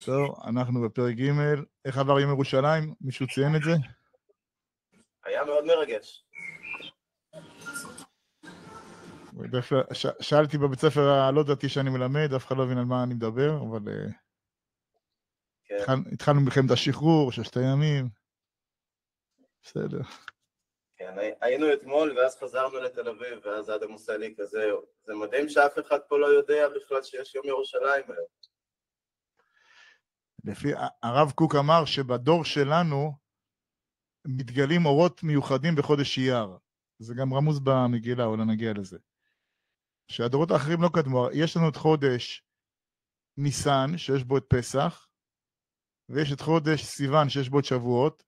טוב, אנחנו בפרק ג'. איך עבר יום ירושלים? מישהו ציין את זה? היה מאוד מרגש. בדרך כלל, שאלתי בבית ספר הלא דתי שאני מלמד, אף אחד לא הבין על מה אני מדבר, אבל כן. התחלנו מלחמת השחרור, 6 הימים. בסדר. כן, היינו אתמול ואז חזרנו לתל אביב, ואז אדם עושה לי כזה, זה מדהים שאף אחד פה לא יודע בכלל שיש יום ירושלים היום. לפי הרב קוק אמר שבדור שלנו מתגלים אורות מיוחדים בחודש אייר. זה גם רמוז במגילה, אולי נגיע לזה. שהדורות האחרים לא קדמו. יש לנו את חודש ניסן, שיש בו את פסח, ויש את חודש סיוון, שיש בו את שבועות.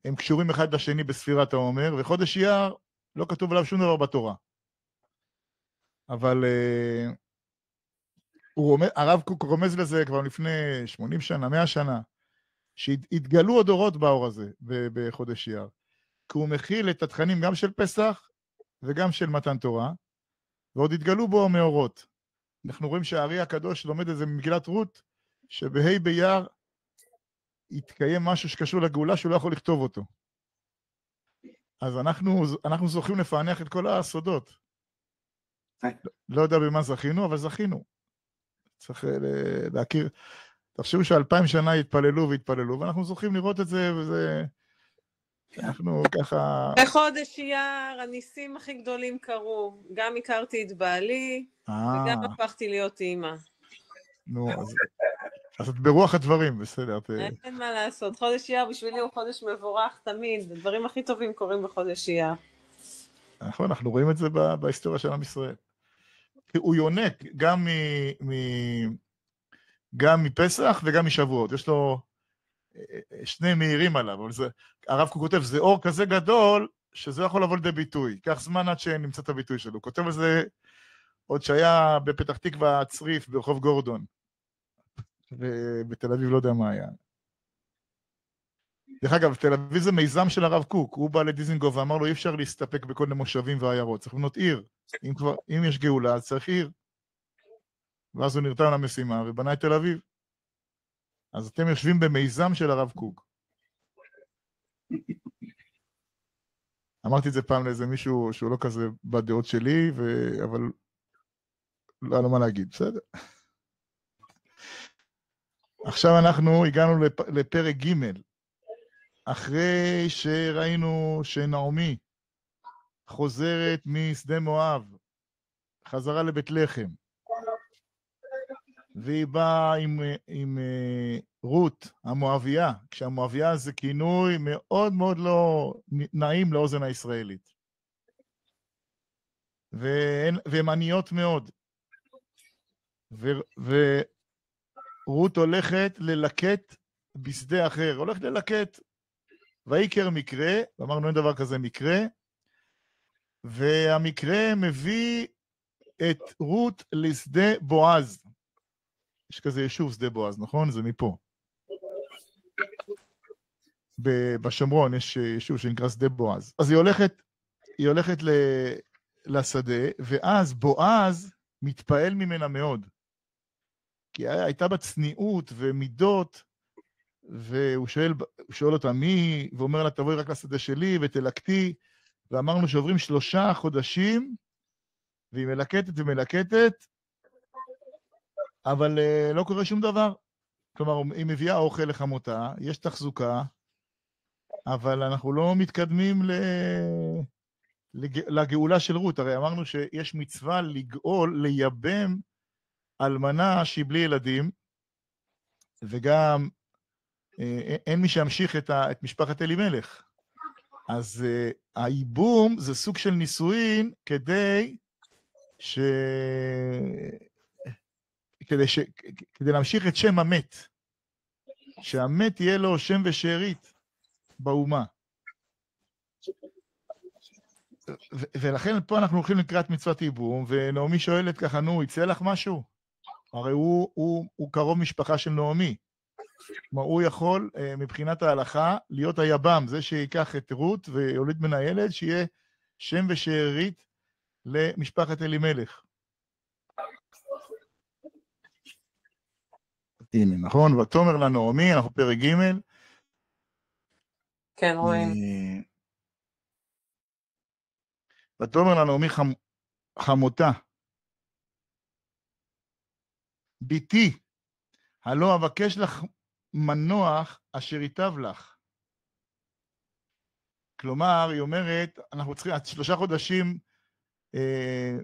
הם קשורים אחד לשני בספירת העומר, וחודש אייר לא כתוב עליו שום דבר בתורה. אבל הרב קוק רומז לזה כבר לפני 80 שנה, 100 שנה, שהתגלו הדורות באור הזה בחודש אייר. כי הוא מכיל את התכנים גם של פסח וגם של מתן תורה, ועוד התגלו בו מאורות. אנחנו רואים שהארי הקדוש לומד את זה ממגילת רות, שבהי באייר יתקיים משהו שקשור לגאולה שהוא לא יכול לכתוב אותו. אז אנחנו זוכים לפענח את כל הסודות. לא יודע במה זכינו, אבל זכינו. צריך להכיר. תחשבו ש2000 שנה התפללו והתפללו, ואנחנו זוכים לראות את זה, וזה... אנחנו ככה... בחודש אייר הניסים הכי גדולים קרו. גם הכרתי את בעלי, וגם הפכתי להיות אימא. נו, אז את ברוח הדברים, בסדר. אין מה לעשות. חודש אייר בשבילי הוא חודש מבורך תמיד. הדברים הכי טובים קורים בחודש אייר. נכון, אנחנו רואים את זה בהיסטוריה של עם ישראל. הוא יונק גם מפסח וגם משבועות. יש לו שני מהירים עליו, אבל הרב קוק כותב, זה אור כזה גדול, שזה יכול לבוא לידי ביטוי. ייקח זמן עד שנמצא את הביטוי שלו. הוא כותב על זה עוד שהיה בפתח תקווה צריף ברחוב גורדון. ובתל אביב לא יודע מה היה. דרך אגב, תל אביב זה מיזם של הרב קוק. הוא בא לדיזינגוף ואמר לו, אי אפשר להסתפק בכל מושבים ועיירות. צריך לבנות עיר. אם יש גאולה, אז צריך עיר. ואז הוא נרתם למשימה ובנה את תל אביב. אז אתם יושבים במיזם של הרב קוק. אמרתי את זה פעם לאיזה מישהו שהוא לא כזה בדעות שלי, אבל לא היה לו מה להגיד, בסדר. עכשיו אנחנו הגענו לפרק ג', אחרי שראינו שנעמי חוזרת משדה מואב, חזרה לבית לחם, והיא באה עם רות, המואביה, כשהמואביה זה כינוי מאוד מאוד לא נעים לאוזן הישראלית. והן עניות מאוד. ורות הולכת ללקט בשדה אחר, הולכת ללקט, ויקר מקרה, ואמרנו אין דבר כזה מקרה, והמקרה מביא את רות לשדה בועז. יש כזה יישוב שדה בועז, נכון? זה מפה. בשומרון יש יישוב שנקרא שדה בועז. אז היא הולכת לשדה, ואז בועז מתפעל ממנה מאוד. כי הייתה בה צניעות ומידות, והוא שואל אותה מי, ואומר לה תבואי רק לשדה שלי ותלקטי, ואמרנו שעוברים 3 חודשים, והיא מלקטת ומלקטת, אבל לא קורה שום דבר. כלומר, היא מביאה אוכל לחמותה, יש תחזוקה, אבל אנחנו לא מתקדמים לגאולה של רות. הרי אמרנו שיש מצווה לגאול, לייבם אלמנה שהיא בלי ילדים, וגם אין מי שימשיך את משפחת אלימלך. אז הייבום זה סוג של נישואין כדי להמשיך את שם המת, שהמת יהיה לו שם ושארית באומה. ולכן פה אנחנו הולכים לקראת מצוות ייבום, ונעמי שואלת ככה, נו, יצא לך משהו? הרי הוא קרוב משפחה של נעמי. כלומר, הוא יכול מבחינת ההלכה להיות היבם, זה שיקח את רות ויוליד מן הילד, שיהיה שם ושארית למשפחת אלימלך. הנה, נכון? ותאמר לה נעמי, אנחנו פרק ג'. כן, רואים. ותאמר לה נעמי חמותה, ביתי, הלא אבקש לך מנוח אשר ייטב לך. כלומר, היא אומרת, אנחנו צריכים, 3 חודשים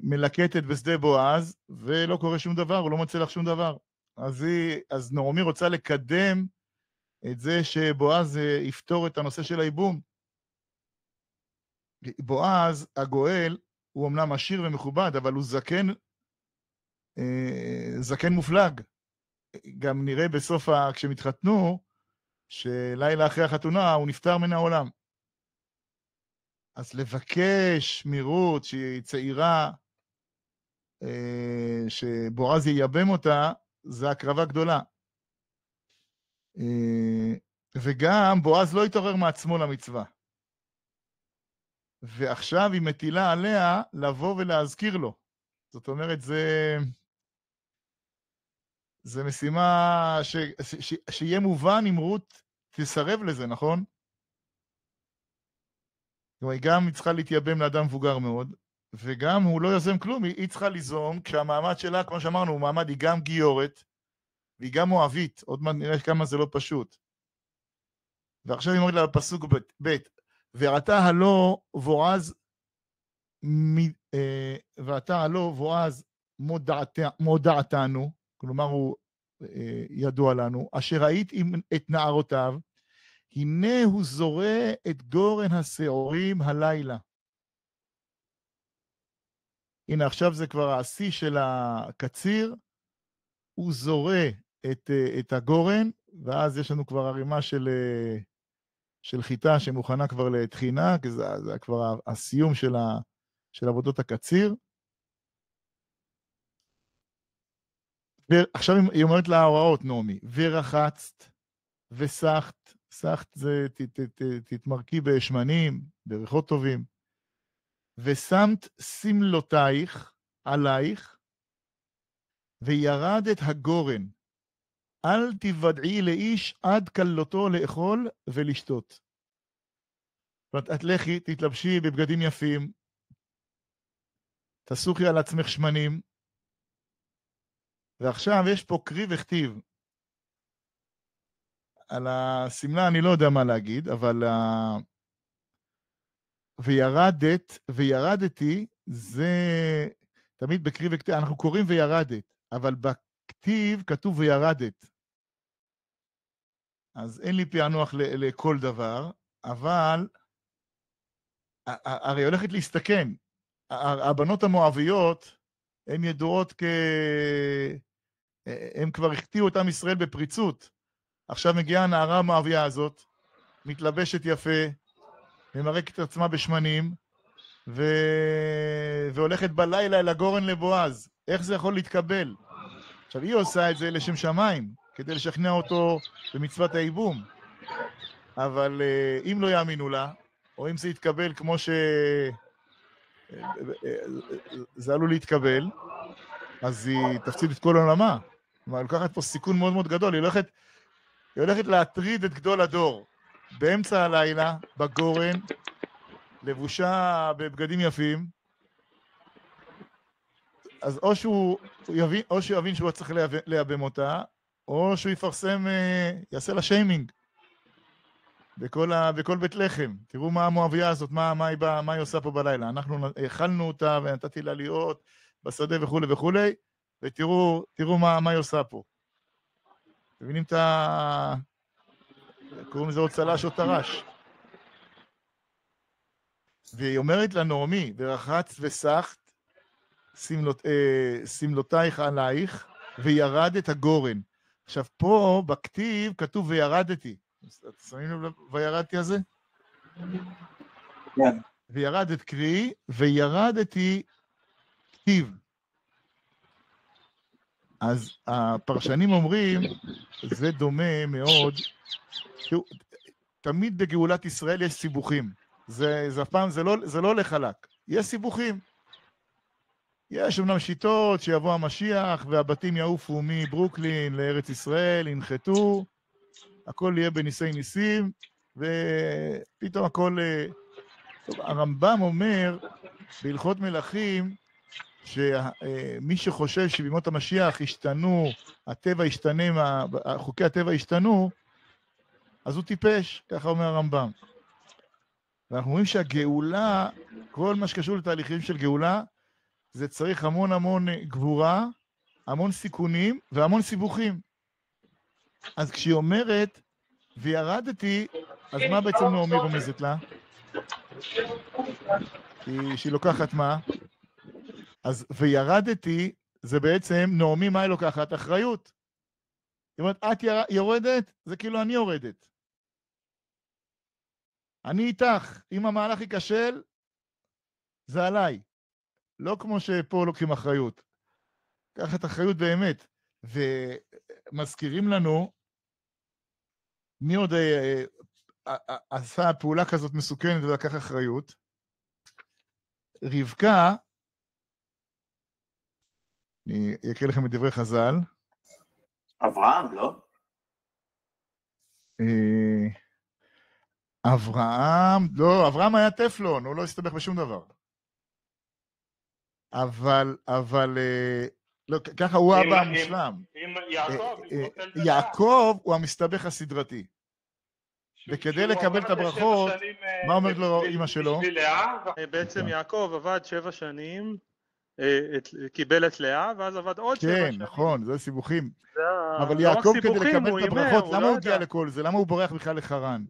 מלקטת בשדה בועז, ולא קורה שום דבר, הוא לא מוצא לך שום דבר. אז נעמי רוצה לקדם את זה שבועז יפתור את הנושא של הייבום. בועז, הגואל, הוא אמנם עשיר ומכובד, אבל הוא זקן מופלג. גם נראה בסוף, כשהם התחתנו, שלילה אחרי החתונה הוא נפטר מן העולם. אז לבקש מרות שהיא צעירה, שבועז ייבם אותה, זה הקרבה גדולה. וגם בועז לא התעורר מעצמו למצווה. ועכשיו היא מטילה עליה לבוא ולהזכיר לו. זאת אומרת, זה משימה שיהיה מובן אם רות תסרב לזה, נכון? היא גם צריכה להתייבם לאדם מבוגר מאוד, וגם הוא לא יוזם כלום, היא צריכה ליזום, כשהמעמד שלה, כמו שאמרנו, הוא מעמד, היא גם גיורת, והיא גם אוהבית, עוד מעט נראה כמה זה לא פשוט. ועכשיו היא אומרת לה בפסוק ב' ועתה הלא בועז מודעתנו, כלומר הוא ידוע לנו, אשר ראית את נערותיו, הנה הוא זורע את גורן השעורים הלילה. הנה עכשיו זה כבר השיא של הקציר, הוא זורע את הגורן, ואז יש לנו כבר ערימה של חיטה שמוכנה כבר לתחינה, כי זה כבר הסיום של עבודות הקציר. ועכשיו היא אומרת לה ההוראות, נעמי, ורחצת וסחת, סחת זה תתמרקי בשמנים, בריחות טובים, ושמת סמלותייך עלייך, וירד את הגורן, אל תוודעי לאיש עד קלותו לאכול ולשתות. את לכי, תתלבשי בבגדים יפים, תסוכי על עצמך שמנים, ועכשיו יש פה קריא וכתיב. על הסמלה אני לא יודע מה להגיד, אבל וירדתי, זה תמיד בקריא וכתיב, אנחנו קוראים וירדת, אבל בכתיב כתוב וירדת. אז אין לי פענוח לכל דבר, אבל הרי הולכת להסתכן. הבנות המואביות, הן ידועות הם כבר הכתיעו את עם ישראל בפריצות. עכשיו מגיעה הנערה המואביה הזאת, מתלבשת יפה, ממרקת את עצמה בשמנים, והולכת בלילה אל הגורן לבועז. איך זה יכול להתקבל? עכשיו, היא עושה את זה לשם שמיים, כדי לשכנע אותו במצוות הייבום. אבל אם לא יאמינו לה, או אם זה יתקבל כמו זה עלול להתקבל, אז היא תפסיד את כל עולמה. היא לוקחת פה סיכון מאוד מאוד גדול. היא הולכת להטריד את גדול הדור. באמצע הלילה, בגורן, לבושה בבגדים יפים, אז או שהוא יבין שהוא צריך לייבם אותה, או שהוא יפרסם, יעשה לה שיימינג בכל בית לחם. תראו מה המואביה הזאת, מה היא עושה פה בלילה. אנחנו אכלנו אותה ונתתי לה להיות בשדה וכו' וכו', ותראו מה היא עושה פה. מבינים קוראים לזה עוד צלש או טרש. והיא אומרת לנעמי, ורחצת וסחת, סמלותייך עלייך, וירד את הגורן. עכשיו, פה בכתיב כתוב וירדתי. את שמים לב וירדתי הזה? כן. וירדת קריא, וירדתי כתיב. אז הפרשנים אומרים, זה דומה מאוד, תמיד בגאולת ישראל יש סיבוכים. זה לא לחלק, יש סיבוכים. יש אמנם שיטות שיבוא המשיח והבתים יעופו מברוקלין לארץ ישראל, ינחתו, הכל יהיה בניסי ניסים, ופתאום הכל... טוב, הרמב"ם אומר בהלכות מלכים, שמי שחושב שבימות המשיח השתנו, הטבע השתנה, חוקי הטבע השתנו, אז הוא טיפש, ככה אומר הרמב"ם. ואנחנו רואים שהגאולה, כל מה שקשור לתהליכים של גאולה, זה צריך המון המון גבורה, המון סיכונים והמון סיבוכים. אז כשהיא אומרת, וירדתי, אז מה בעצם נעמי רומזת לה? שהיא לוקחת מה? אז וירדתי, זה בעצם, נעמי מה היא לוקחת? אחריות. זאת אומרת, את יורדת, זה כאילו אני יורדת. אני איתך, אם המהלך ייכשל, זה עליי. לא כמו שפה לוקחים אחריות. לקחת אחריות באמת. ומזכירים לנו, מי עוד עשה פעולה כזאת מסוכנת ולקח אחריות? רבקה, אני אקריא לכם את דברי חז"ל. אברהם, לא? אברהם, לא, אברהם היה טפלון, הוא לא הסתבך בשום דבר. אבל, לא, ככה הוא אבא המושלם. יעקב הוא המסתבך הסדרתי. וכדי לקבל את הברכות, מה אומרת לו אמא שלו? בעצם יעקב עבד 7 שנים, קיבל את לאה, ואז עבד עוד 7 שנים. כן, נכון, זה סיבוכים. אבל יעקב כדי לקבל את הברכות, למה הוא הגיע לכל זה? למה הוא בורח בכלל לחרן?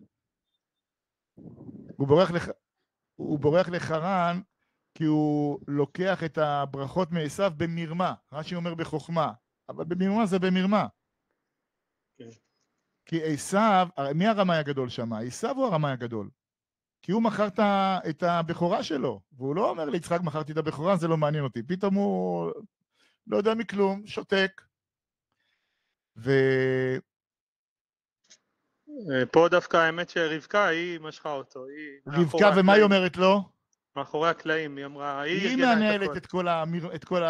הוא בורח לחרן כי הוא לוקח את הברכות מעשיו במרמה. רש"י אומר בחוכמה, אבל במרמה זה במרמה. כי עשיו, מי הרמאי הגדול שם? עשיו הוא הרמאי הגדול. כי הוא מכר את הבכורה שלו, והוא לא אומר ליצחק מכרתי את הבכורה, זה לא מעניין אותי. פתאום הוא לא יודע מכלום, שותק. פה דווקא האמת שרבקה היא משכה אותו. רבקה, ומה היא אומרת לו? מאחורי הקלעים, היא אמרה, היא מנהלת את כל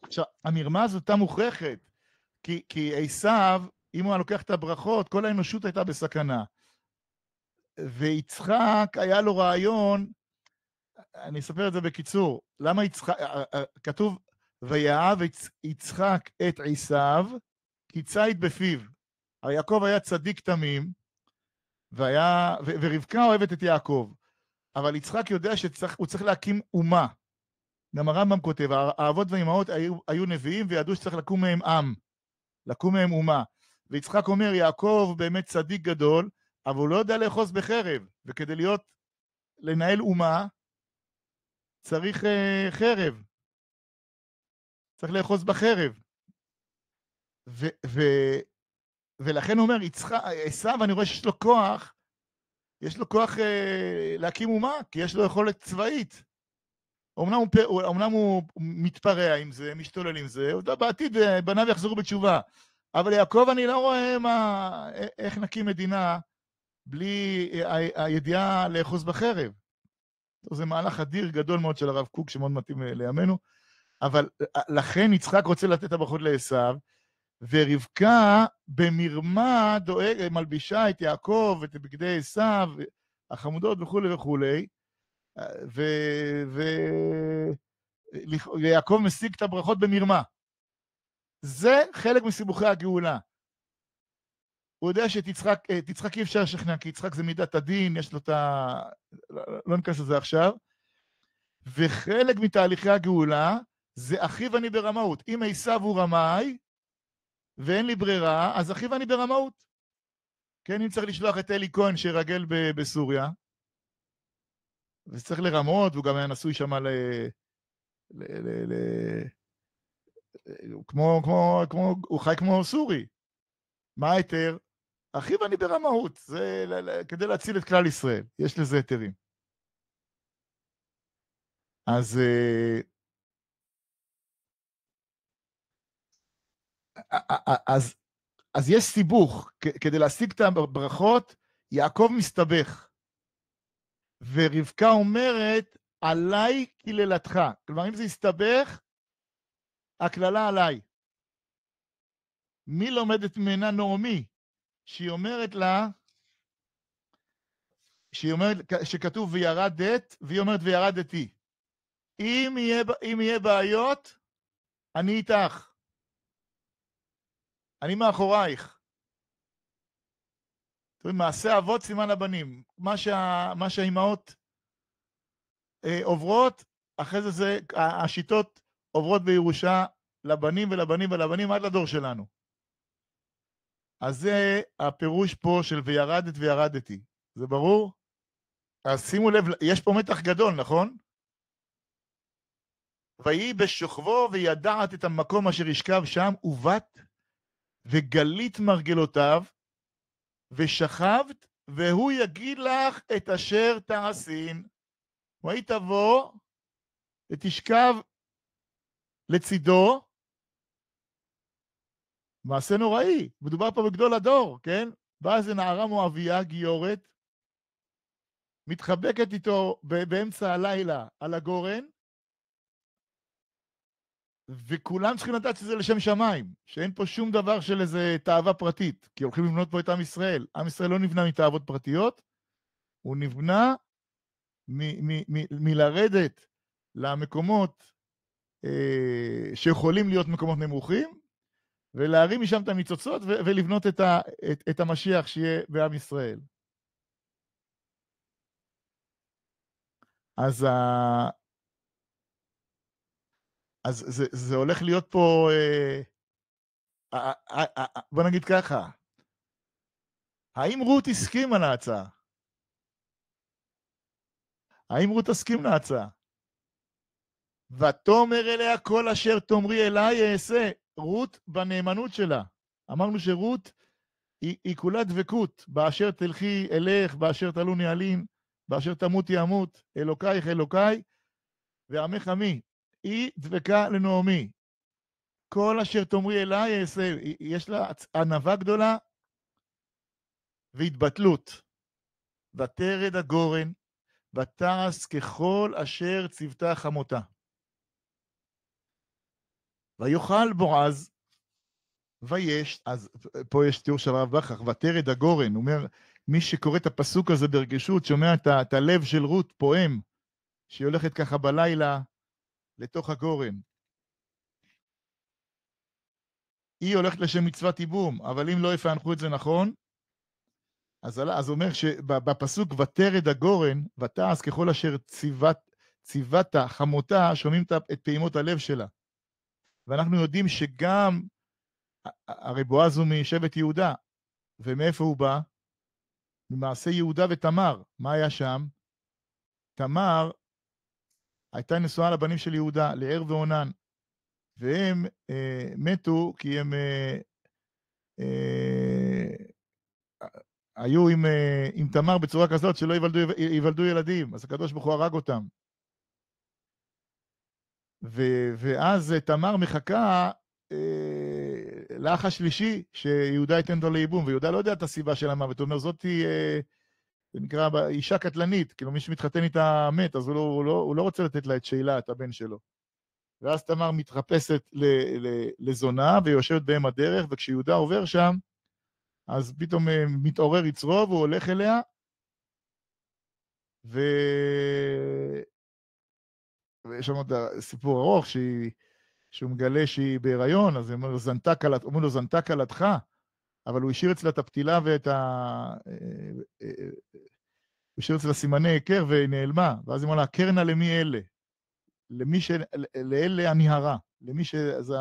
עכשיו, המרמה הזאת הייתה מוכרחת, כי עשיו, אם הוא לוקח את הברכות, כל האנושות הייתה בסכנה. ויצחק היה לו רעיון, אני אספר את זה בקיצור, למה יצחק, כתוב, ויאהב יצחק את עשיו, כי ציד בפיו. הרי יעקב היה צדיק תמים, ורבקה אוהבת את יעקב. אבל יצחק יודע שהוא צריך להקים אומה. גם הרמב"ם כותב, האבות והאימהות היו נביאים וידעו שצריך לקום מהם עם, לקום מהם אומה. ויצחק אומר, יעקב באמת צדיק גדול, אבל הוא לא יודע לאחוז בחרב, וכדי לנהל אומה, צריך חרב. צריך לאחוז בחרב. ולכן הוא אומר, עשיו, אני רואה שיש לו כוח, להקים אומה, כי יש לו יכולת צבאית. אומנם הוא מתפרע עם זה, משתולל עם זה, בעתיד בניו יחזרו בתשובה. אבל יעקב אני לא רואה איך נקים מדינה בלי הידיעה לאחוז בחרב. זה מהלך אדיר גדול מאוד של הרב קוק, שמאוד מתאים לימינו. אבל לכן יצחק רוצה לתת את הברכות לעשיו, ורבקה במרמה מלבישה את יעקב ואת בגדי עשיו, החמודות וכו' וכו', ויעקב משיג את הברכות במרמה. זה חלק מסיבוכי הגאולה. הוא יודע שאת יצחק אי אפשר לשכנע, כי יצחק זה מידת הדין, יש לו לא ניכנס לזה עכשיו, וחלק מתהליכי הגאולה, זה אחיו אני ברמאות. אם עשיו הוא רמאי, ואין לי ברירה, אז אחיו אני ברמאות. כן, אם צריך לשלוח את אלי כהן שירגל בסוריה, וצריך לרמות, והוא גם היה נשוי שם הוא חי כמו סורי. מה היתר? אחיו אני ברמאות, זה כדי להציל את כלל ישראל, יש לזה היתרים. אז יש סיבוך, כדי להשיג את הברכות, יעקב מסתבך. ורבקה אומרת, עליי קללתך. כלומר, אם זה יסתבך, הכללה עליי. מי לומדת ממנה? נעמי, שהיא אומרת לה, שכתוב וירדת, והיא אומרת וירדתי. אם יהיה בעיות, אני איתך. אני מאחורייך. מעשה אבות סימן הבנים. מה שהאימהות עוברות, אחרי זה השיטות עוברות בירושה לבנים ולבנים ולבנים עד לדור שלנו. אז זה הפירוש פה של וירדת וירדתי. זה ברור? אז שימו לב, יש פה מתח גדול, נכון? ויהי בשוכבו וידעת את המקום אשר ישכב שם, ובת וגלית מרגלותיו, ושכבת, והוא יגיד לך את אשר תעשין. והיא תבוא ותשכב לצידו, מעשה נוראי, מדובר פה בגדול הדור, כן? באה איזה נערה מואביה, גיורת, מתחבקת איתו באמצע הלילה על הגורן, וכולם צריכים לדעת שזה לשם שמיים, שאין פה שום דבר של איזה תאווה פרטית, כי הולכים לבנות פה את עם ישראל. עם ישראל לא נבנה מתאוות פרטיות, הוא נבנה מלרדת למקומות שיכולים להיות מקומות נמוכים, ולהרים משם את הניצוצות ולבנות את המשיח שיהיה בעם ישראל. אז זה הולך להיות פה, בוא נגיד ככה, האם רות הסכים על ההצעה? האם רות הסכים להצעה? ותאמר אליה כל אשר תאמרי אליי אעשה. רות בנאמנות שלה. אמרנו שרות היא כולה דבקות, באשר תלכי אלך, באשר תלוני עלין, באשר תמותי אמות, אלוקייך אלוקיי, ועמך עמי. היא דבקה לנעמי. כל אשר תאמרי אליי אעשה. יש לה ענווה גדולה והתבטלות. ותרד הגורן, ותעש ככל אשר צוותה חמותה. ויאכל בועז, ויש, אז פה יש תיאור של הרב בכך, ותרד הגורן, הוא אומר, מי שקורא את הפסוק הזה ברגשות, שומע את הלב של רות פועם, שהיא הולכת ככה בלילה לתוך הגורן. היא הולכת לשם מצוות ייבום, אבל אם לא יפענחו את זה נכון, אז אומר שבפסוק ותרד הגורן, ותעש ככל אשר ציוות חמותה, שומעים את פעימות הלב שלה. ואנחנו יודעים שגם, הרי בועז הוא משבט יהודה, ומאיפה הוא בא? ממעשה יהודה ותמר. מה היה שם? תמר הייתה נשואה לבנים של יהודה, לער ועונן, והם מתו כי הם היו עם תמר בצורה כזאת שלא ייוולדו ילדים, אז הקדוש ברוך הוא הרג אותם. ואז תמר מחכה לאח השלישי שיהודה ייתן לו לייבום, ויהודה לא יודע את הסיבה של המוות, הוא אומר זאת זה נקרא אישה קטלנית, כאילו מי שמתחתן איתה מת, אז הוא לא רוצה לתת לה את שאלה, את הבן שלו. ואז תמר מתחפשת לזונה ויושבת בהם הדרך, וכשיהודה עובר שם, אז פתאום מתעורר יצרו והוא הולך אליה, ויש שם עוד סיפור ארוך שהוא מגלה שהיא בהיריון, אז אומרים לו זנתה כלתך, אבל הוא השאיר אצלה את הפתילה הוא השאיר אצלה סימני היכר והיא נעלמה, ואז היא אמרה לה, קרנה למי אלה? לאלה הנהרה, למי שזה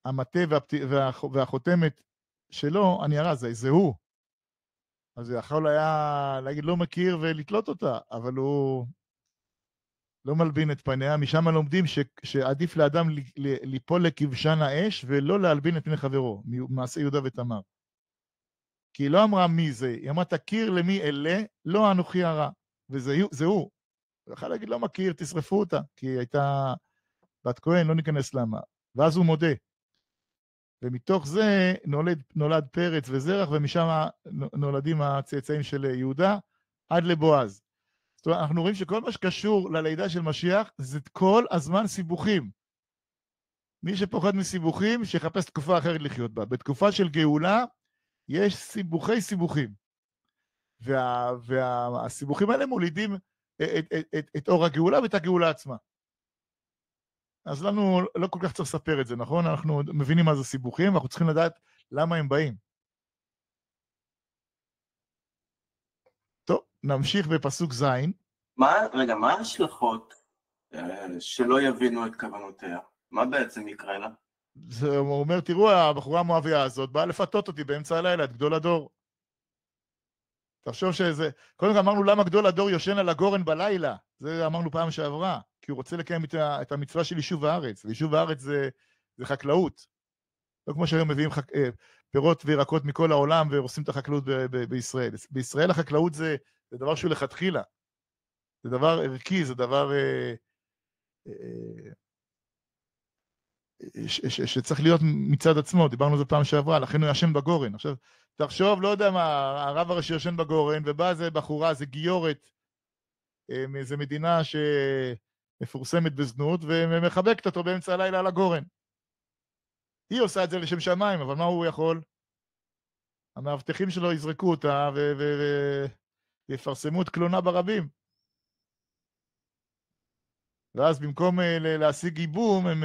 המטה והחותמת שלו, הנהרה, זה הוא. אז הוא יכול היה להגיד לא מכיר ולתלות אותה, אבל הוא לא מלבין את פניה. משם לומדים שעדיף לאדם ליפול לכבשן האש ולא להלבין את פני חברו, מעשה יהודה ותמר. כי היא לא אמרה מי זה, היא אמרה תכיר למי אלה, לא אנוכי הרע, וזה הוא. הוא יכול להגיד לא מכיר, תשרפו אותה, כי היא הייתה בת כהן, לא ניכנס למה. ואז הוא מודה. ומתוך זה נולד פרץ וזרח, ומשם נולדים הצאצאים של יהודה עד לבועז. זאת אומרת, אנחנו רואים שכל מה שקשור ללידה של משיח, זה כל הזמן סיבוכים. מי שפוחד מסיבוכים, שיחפש תקופה אחרת לחיות בה. בתקופה של גאולה, יש סיבוכים. והסיבוכים האלה מולידים את אור הגאולה ואת הגאולה עצמה. אז לנו לא כל כך צריך לספר את זה, נכון? אנחנו מבינים מה זה סיבוכים, ואנחנו צריכים לדעת למה הם באים. טוב, נמשיך בפסוק ז'. רגע, מה ההשלכות שלא יבינו את כוונותיה? מה בעצם יקרה לה? הוא אומר, תראו, הבחורה המואביה הזאת באה לפתות אותי באמצע הלילה, את גדול הדור. תחשוב שזה, קודם כל אמרנו למה גדול הדור יושן על הגורן בלילה, זה אמרנו פעם שעברה, כי הוא רוצה לקיים את המצווה של יישוב הארץ, ויישוב הארץ זה חקלאות. לא כמו שהיום מביאים פירות וירקות מכל העולם ועושים את החקלאות בישראל. בישראל החקלאות זה דבר שהוא לכתחילה, זה דבר ערכי, זה דבר שצריך להיות מצד עצמו, דיברנו על זה פעם שעברה, לכן הוא ישן בגורן. עכשיו, תחשוב, לא יודע מה, הרב הראשי ישן בגורן, ובא זה בחורה, זה גיורת, מאיזו מדינה שמפורסמת בזנות, ומחבקת אותו באמצע הלילה על הגורן. היא עושה את זה לשם שמיים, אבל מה הוא יכול? המאבטחים שלו יזרקו אותה, ויפרסמו את קלונה ברבים. ואז במקום להשיג ייבום, הם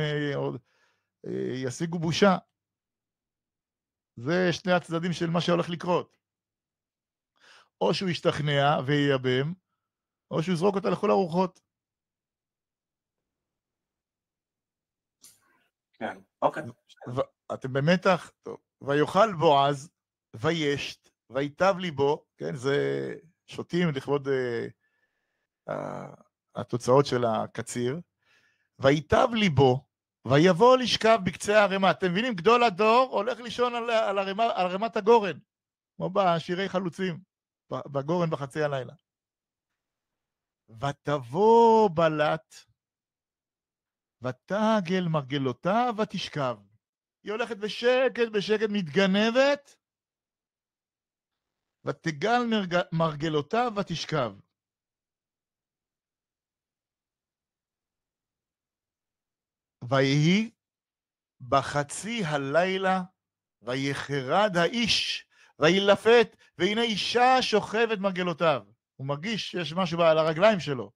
ישיגו בושה. זה שני הצדדים של מה שהולך לקרות. או שהוא ישתכנע וייבם, או שהוא יזרוק אותה לכל הרוחות. כן, אוקיי. אתם במתח, טוב. ויאכל בועז, וישת, ויטב ליבו, כן, זה שותים לכבוד התוצאות של הקציר, ויטב ליבו, ויבוא לשכב בקצה הערמה. אתם מבינים? גדול הדור הולך לישון על ערמת הגורן, כמו בשירי חלוצים, בגורן בחצי הלילה. ותבוא בלט, ותגל מרגלותיו ותשכב. היא הולכת בשקט מתגנבת, ותגל מרגלותיו ותשכב. ויהי בחצי הלילה, ויחרד האיש, וילפת, והנה אישה שוכבת מרגלותיו. הוא מרגיש שיש משהו על הרגליים שלו.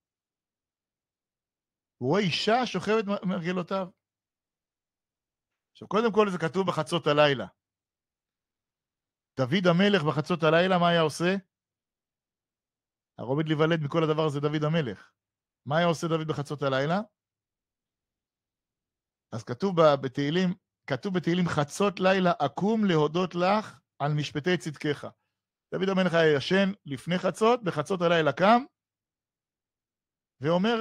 הוא רואה אישה שוכבת מרגלותיו. עכשיו, קודם כל זה כתוב בחצות הלילה. דוד המלך בחצות הלילה, מה היה עושה? הרובד להיוולד מכל הדבר הזה דוד המלך. מה היה עושה דוד בחצות הלילה? אז כתוב בתהילים חצות לילה אקום להודות לך על משפטי צדקך. דוד המלך היה ישן לפני חצות, בחצות הלילה קם, ואומר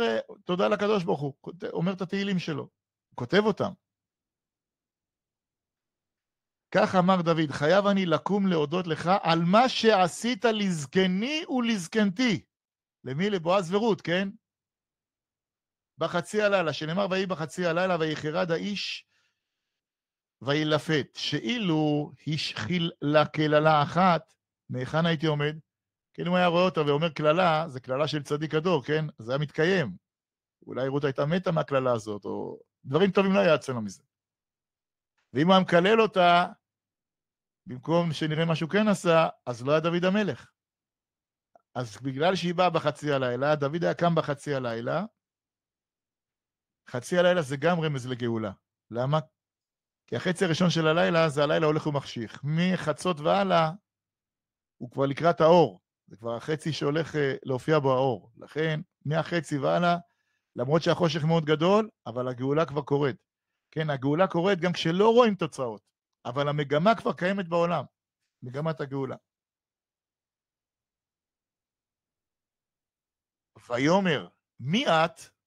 תודה לקדוש ברוך הוא, אומר את התהילים שלו, הוא כותב אותם. כך אמר דוד, חייב אני לקום להודות לך על מה שעשית לזקני ולזקנתי. למי? לבועז ורות, כן? בחצי הלילה, שנאמר ויהי בחצי הלילה, ויחרד האיש וילפת, שאילו השחיל לה כללה אחת, מהיכן הייתי עומד? כן, אם היה רואה אותה ואומר כללה, זה כללה של צדיק הדור, כן? זה היה מתקיים. אולי רות הייתה מתה מהכללה הזאת, או דברים טובים לא היה אצלנו מזה. ואם הוא היה מקלל אותה, במקום שנראה משהו כן עשה, אז לא היה דוד המלך. אז בגלל שהיא באה בחצי הלילה, דוד היה קם בחצי הלילה, חצי הלילה זה גם רמז לגאולה. למה? כי החצי הראשון של הלילה, זה הלילה הולך ומחשיך. מחצות והלאה, הוא כבר לקראת האור. זה כבר החצי שהולך להופיע בו האור. לכן, מהחצי והלאה, למרות שהחושך מאוד גדול, אבל הגאולה כבר קורית. כן, הגאולה קורית גם כשלא רואים תוצאות, אבל המגמה כבר קיימת בעולם. מגמת הגאולה. ויאמר, מי את?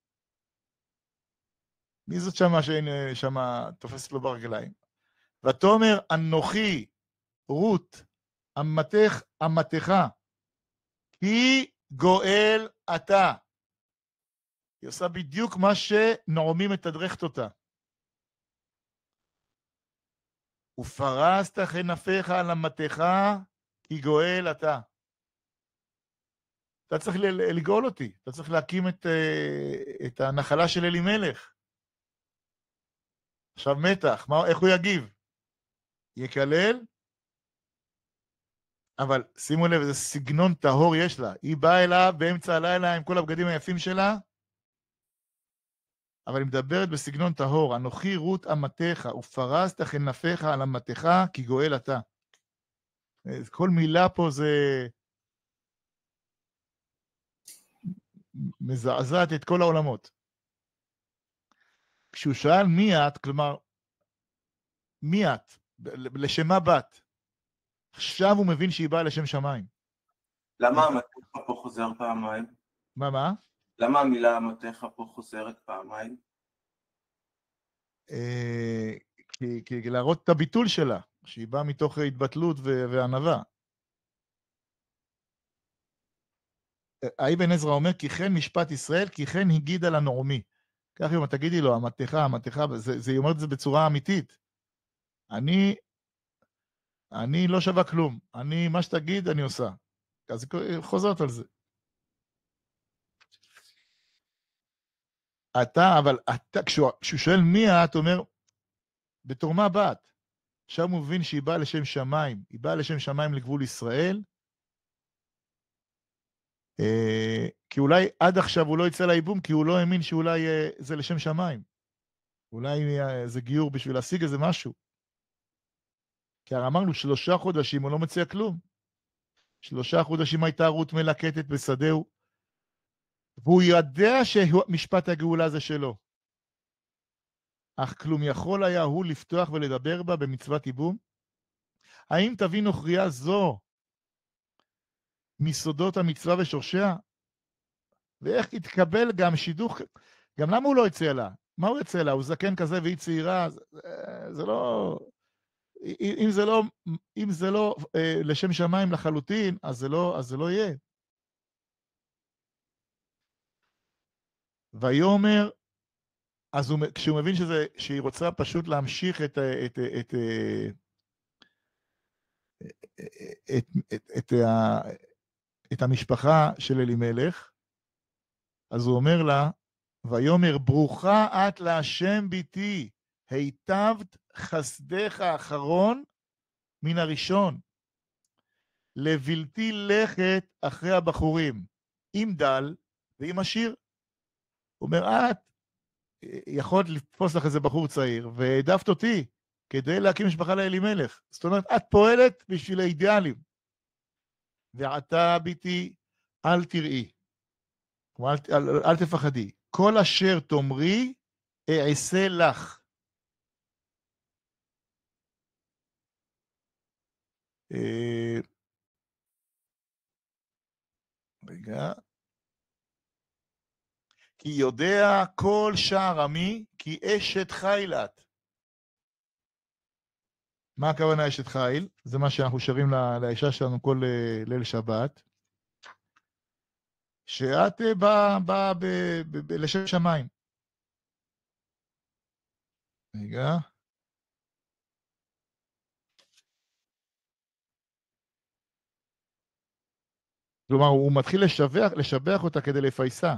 מי זאת שמה תופסת לו ברגליים? ותאמר, אנוכי, רות, אמתך, כי גואל אתה. היא עושה בדיוק מה שנעמי מתדרכת אותה. ופרסת כנפיך על אמתך, כי גואל אתה. אתה צריך לגאול אותי, אתה צריך להקים את הנחלה של אלימלך. עכשיו מתח, איך הוא יגיב? יקלל? אבל שימו לב, איזה סגנון טהור יש לה. היא באה אליו באמצע הלילה עם כל הבגדים היפים שלה, אבל היא מדברת בסגנון טהור. אנוכי רות אמתך, ופרסת כנפיך על אמתך, כי גואל אתה. כל מילה פה זה מזעזעת את כל העולמות. כשהוא שאל מי את, כלומר, מי את? לשם מה בת? עכשיו הוא מבין שהיא באה לשם שמיים. למה אמתך פה חוזר פעמיים? מה? למה המילה אמתך פה חוזרת פעמיים? כי להראות את הביטול שלה, שהיא באה מתוך התבטלות וענווה. אבן עזרא אומר, כי כן משפט ישראל, כי כן הגידה לנעמי. כך אם תגידי לו, אמתך, זה אומר את זה בצורה אמיתית. אני לא שווה כלום. מה שתגיד, אני עושה. אז היא חוזרת על זה. אבל כשהוא שואל מי את, אומר, בתור מה באת? עכשיו הוא מבין שהיא באה לשם שמיים. היא באה לשם שמיים לגבול ישראל, כי אולי עד עכשיו הוא לא יצא לאיבום, כי הוא לא האמין שאולי זה לשם שמיים. אולי זה גיור בשביל להשיג איזה משהו. כי אמרנו 3 חודשים הוא לא מציע כלום. 3 חודשים הייתה רות מלקטת בשדהו, והוא יודע שמשפט הגאולה זה שלו. אך כלום יכול היה הוא לפתוח ולדבר בה במצוות איבום? האם תבין נוכריה זו מסודות המצווה ושורשיה? ואיך יתקבל גם שידוך? גם למה הוא לא יצא לה? מה הוא יצא לה? הוא זקן כזה והיא צעירה? זה לא... אם זה לא לשם שמיים לחלוטין, אז זה לא יהיה. ויאמר, אז כשהוא מבין שהיא רוצה פשוט להמשיך את המשפחה של אלימלך, אז הוא אומר לה, ויאמר, ברוכה את להשם ביתי, היטבת חסדך האחרון מן הראשון, לבלתי לכת אחרי הבחורים, עם דל ועם עשיר. הוא אומר, את יכולת לתפוס לך איזה בחור צעיר, והעדפת אותי כדי להקים משפחה לאלימלך. זאת אומרת, את פועלת בשביל האידיאלים. ועתה ביתי, אל תראי, אל תפחדי. כל אשר תאמרי, אעשה לך. רגע. כי יודע כל שער עמי, כי אשת חיל את. מה הכוונה אשת חיל? זה מה שאנחנו שרים לאישה שלנו כל ליל שבת. שאת באה לשם שמיים. רגע. כלומר, הוא מתחיל לשבח אותה כדי לפייסה.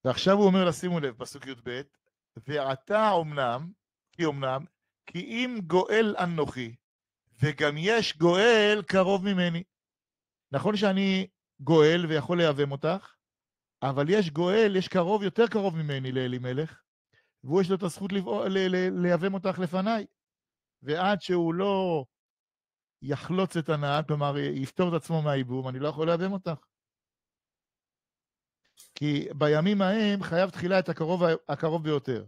ועכשיו הוא אומר, שימו לב, פסוק י"ב, ועתה אומנם, כי אם גואל אנוכי, וגם יש גואל קרוב ממני. נכון שאני גואל ויכול להיאבם אותך, אבל יש גואל, יש קרוב, יותר קרוב ממני לאלימלך, והוא יש לו את הזכות להיאבם אותך לפניי. ועד שהוא לא יחלוץ את הנהג, כלומר יפתור את עצמו מהאיבום, אני לא יכול להיאבם אותך. כי בימים ההם חייב תחילה את הקרוב ביותר.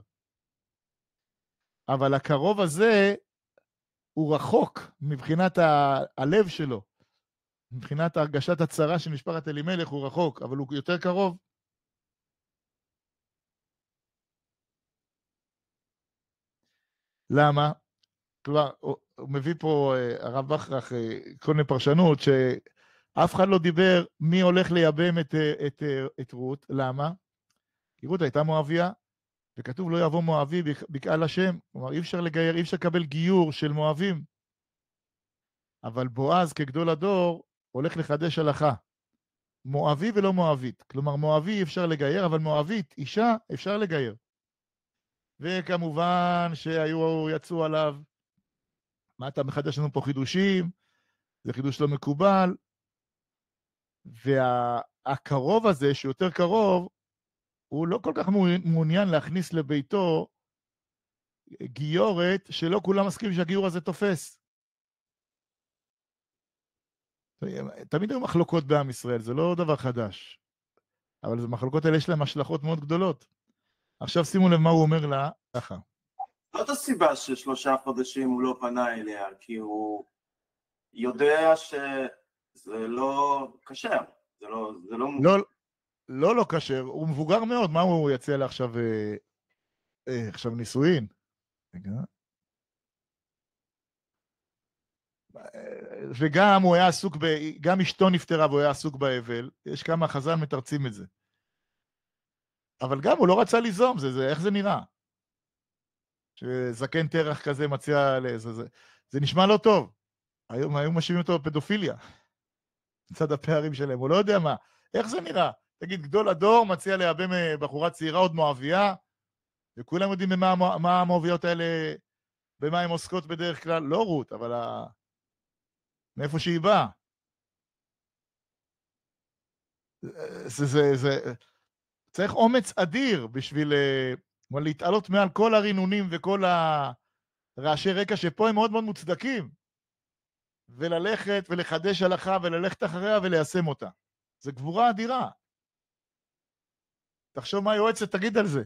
אבל הקרוב הזה הוא רחוק מבחינת הלב שלו. מבחינת הרגשת הצרה של משפחת אלימלך הוא רחוק, אבל הוא יותר קרוב. למה? כלומר, הוא מביא פה הרב בכרך כל מיני פרשנות שאף אחד לא דיבר מי הולך לייבם את רות. למה? כי רות הייתה מואביה, וכתוב לא יבוא מואבי בקהל השם. כלומר, אי אפשר לגייר, אי אפשר לקבל גיור של מואבים. אבל בועז כגדול הדור הולך לחדש הלכה. מואבי ולא מואבית. כלומר, מואבי אפשר לגייר, אבל מואבית, אישה, אפשר לגייר. וכמובן יצאו עליו, מה אתה מחדש לנו פה חידושים? זה חידוש לא מקובל. והקרוב הזה, שיותר קרוב, הוא לא כל כך מעוניין להכניס לביתו גיורת שלא כולם מסכימים שהגיור הזה תופס. תמיד היו מחלוקות בעם ישראל, זה לא דבר חדש. אבל המחלוקות האלה יש להם השלכות מאוד גדולות. עכשיו שימו לב מה הוא אומר לה, ככה. זאת הסיבה ש3 חודשים הוא לא פנה אליה, כי הוא יודע שזה לא קשר. זה לא קשר, הוא מבוגר מאוד, מה הוא יציע לה עכשיו, עכשיו נישואין? רגע. וגם הוא היה עסוק, גם אשתו נפטרה והוא היה עסוק באבל, יש כמה חז"ל מתרצים את זה. אבל גם הוא לא רצה ליזום, איך זה נראה? שזקן תרח כזה מציע, זה נשמע לא טוב. היו משאירים אותו בפדופיליה. מצד הפערים שלהם, הוא לא יודע מה. איך זה נראה? תגיד, גדול הדור מציע להבא בחורה צעירה עוד מואביה, וכולם יודעים מה המואביות האלה, במה הן עוסקות בדרך כלל, לא רות, אבל מאיפה שהיא באה. צריך אומץ אדיר בשביל להתעלות מעל כל הרינונים וכל הרעשי רקע שפה הם מאוד מאוד מוצדקים, וללכת ולחדש הלכה וללכת אחריה וליישם אותה. זה גבורה אדירה. תחשוב מה היועצת תגיד על זה.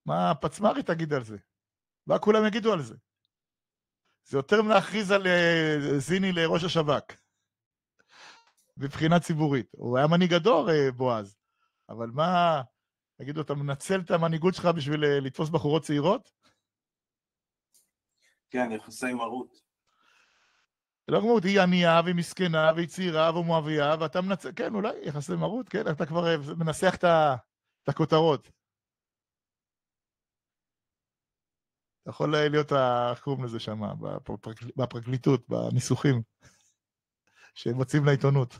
מה הפצמרי תגיד על זה. מה כולם יגידו על זה. זה יותר מלהכריז על זיני לראש השב"כ. בבחינה ציבורית. הוא היה מנהיג הדור, בועז. אבל מה, תגידו, אתה מנצל את המנהיגות שלך בשביל לתפוס בחורות צעירות? כן, יחסי מרות. לא כמו, היא ענייה ומסכנה והיא צעירה ומואביה, ואתה מנצל, כן, אולי יחסי מרות, כן, אתה כבר מנסח את הכותרות. אתה יכול להיות הקוראים לזה שם, בפרקליטות, בניסוחים, שהם מוצאים לעיתונות.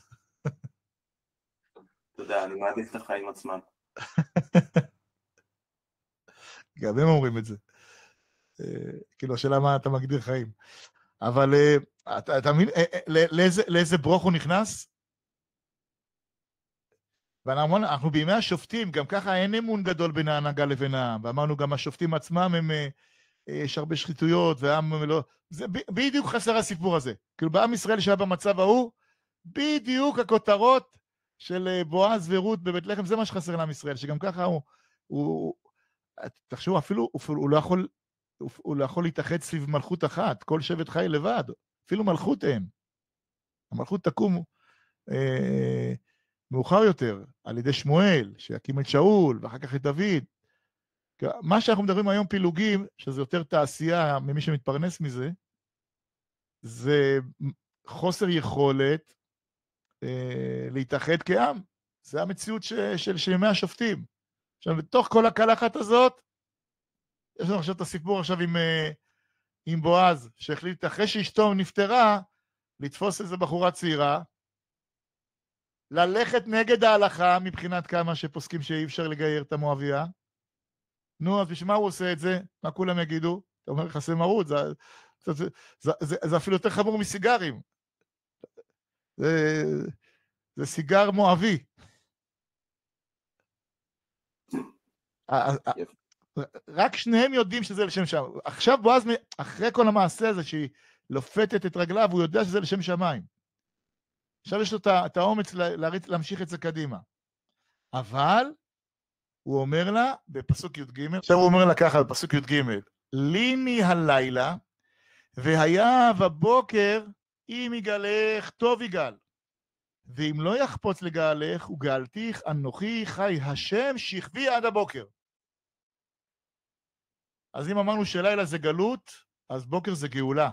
אתה יודע, אני מעדיף את החיים עצמם. גם הם אומרים את זה. כאילו, השאלה מה אתה מגדיר חיים. אבל אתה מבין, לאיזה ברוך הוא נכנס? ואנחנו בימי השופטים, גם ככה אין אמון גדול בין ההנהגה לבין העם, ואמרנו גם השופטים עצמם, יש הרבה שחיתויות, והעם לא... זה בדיוק חסר הסיפור הזה. כאילו בעם ישראל שהיה במצב ההוא, בדיוק הכותרות של בועז ורות בבית לחם, זה מה שחסר לעם ישראל, שגם ככה תחשבו, אפילו הוא לא יכול להתאחד סביב מלכות אחת, כל שבט חי לבד, אפילו מלכות אין. המלכות תקום מאוחר יותר, על ידי שמואל, שיקים את שאול, ואחר כך את דוד. מה שאנחנו מדברים היום פילוגים, שזה יותר תעשייה ממי שמתפרנס מזה, זה חוסר יכולת להתאחד כעם. זה המציאות של ימי השופטים. עכשיו, בתוך כל הקלחת הזאת, יש לנו עכשיו את הסיפור עכשיו עם בועז, שהחליט אחרי שאשתו נפטרה, לתפוס איזו בחורה צעירה, ללכת נגד ההלכה, מבחינת כמה שפוסקים שאי אפשר לגייר את המואביה. נו, אז בשביל מה הוא עושה את זה? מה כולם יגידו? אתה אומר, יחסי מרות, זה אפילו יותר חמור מסיגרים. זה סיגר מואבי. רק שניהם יודעים שזה לשם שמיים. עכשיו בועז, אחרי כל המעשה הזה שהיא לופתת את רגליו, הוא יודע שזה לשם שמיים. עכשיו יש לו את האומץ להמשיך את זה קדימה. אבל הוא אומר לה בפסוק י"ג, עכשיו הוא אומר לה ככה בפסוק י"ג, ליני הלילה, והיה בבוקר אם יגאלך טוב יגאל, ואם לא יחפוץ לגאלך וגאלתיך אנוכי חי השם שכבי עד הבוקר. אז אם אמרנו שלילה זה גלות, אז בוקר זה גאולה.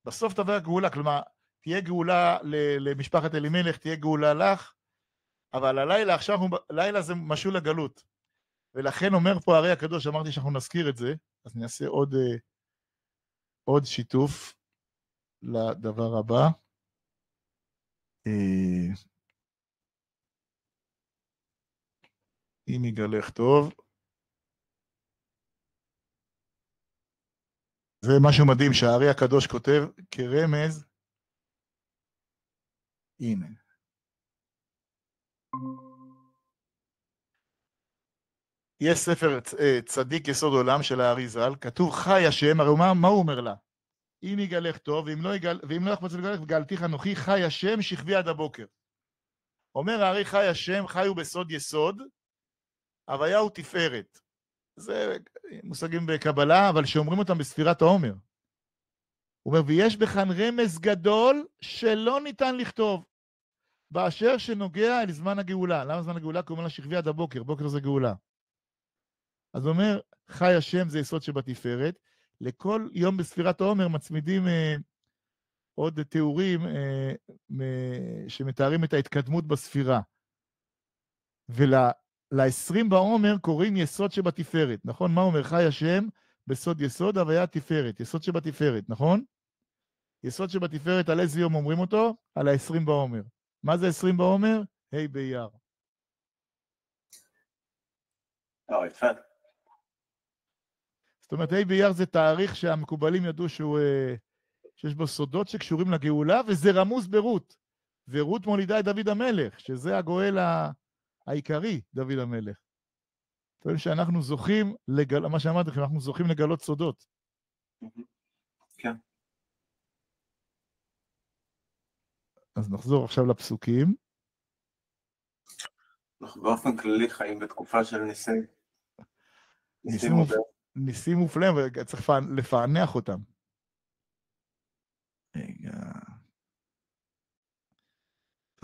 בסוף תבוא הגאולה, כלומר, תהיה גאולה למשפחת אלימלך, תהיה גאולה לך, אבל הלילה, עכשיו לילה זה משול לגלות. ולכן אומר פה הרי הקדוש, אמרתי שאנחנו נזכיר את זה, אז נעשה עוד שיתוף. לדבר הבא. אם יגלך טוב. זה משהו מדהים שהארי הקדוש כותב כרמז. הנה. יש ספר צדיק יסוד עולם של הארי ז"ל, כתוב חי השם, הרי מה הוא אומר לה? אם יגלך טוב, ואם לא יחפוץ לגלך, וגאלתיך אנוכי, חי השם שכבי עד הבוקר. אומר הארי חי השם, חיו בסוד יסוד, הוויה הוא תפארת. זה מושגים בקבלה, אבל שאומרים אותם בספירת העומר. הוא אומר, ויש בכאן רמז גדול שלא ניתן לכתוב, באשר שנוגע אל זמן הגאולה. למה זמן הגאולה? כי הוא אומר לה שכבי עד הבוקר, בוקר זה גאולה. אז הוא אומר, חי השם זה יסוד שבתפארת, לכל יום בספירת העומר מצמידים עוד תיאורים שמתארים את ההתקדמות בספירה. ול-20 בעומר קוראים יסוד שבתפארת, נכון? מה אומר? חי השם בסוד יסוד, הוויה תפארת, יסוד שבתפארת, נכון? יסוד שבתפארת, על איזה יום אומרים אותו? על ה-20 בעומר. מה זה 20 בעומר? ה' באייר. יפה. זאת אומרת, ה' באייר זה תאריך שהמקובלים ידעו שיש בו סודות שקשורים לגאולה, וזה רמוז ברות. ורות מולידה את דוד המלך, שזה הגואל העיקרי, דוד המלך. זאת אומרת שאנחנו זוכים, מה שאמרתי לכם, אנחנו זוכים לגלות סודות. כן. אז נחזור עכשיו לפסוקים. אנחנו באופן כללי חיים בתקופה של ניסים. ניסים מופלאים, וצריך לפענח אותם. רגע.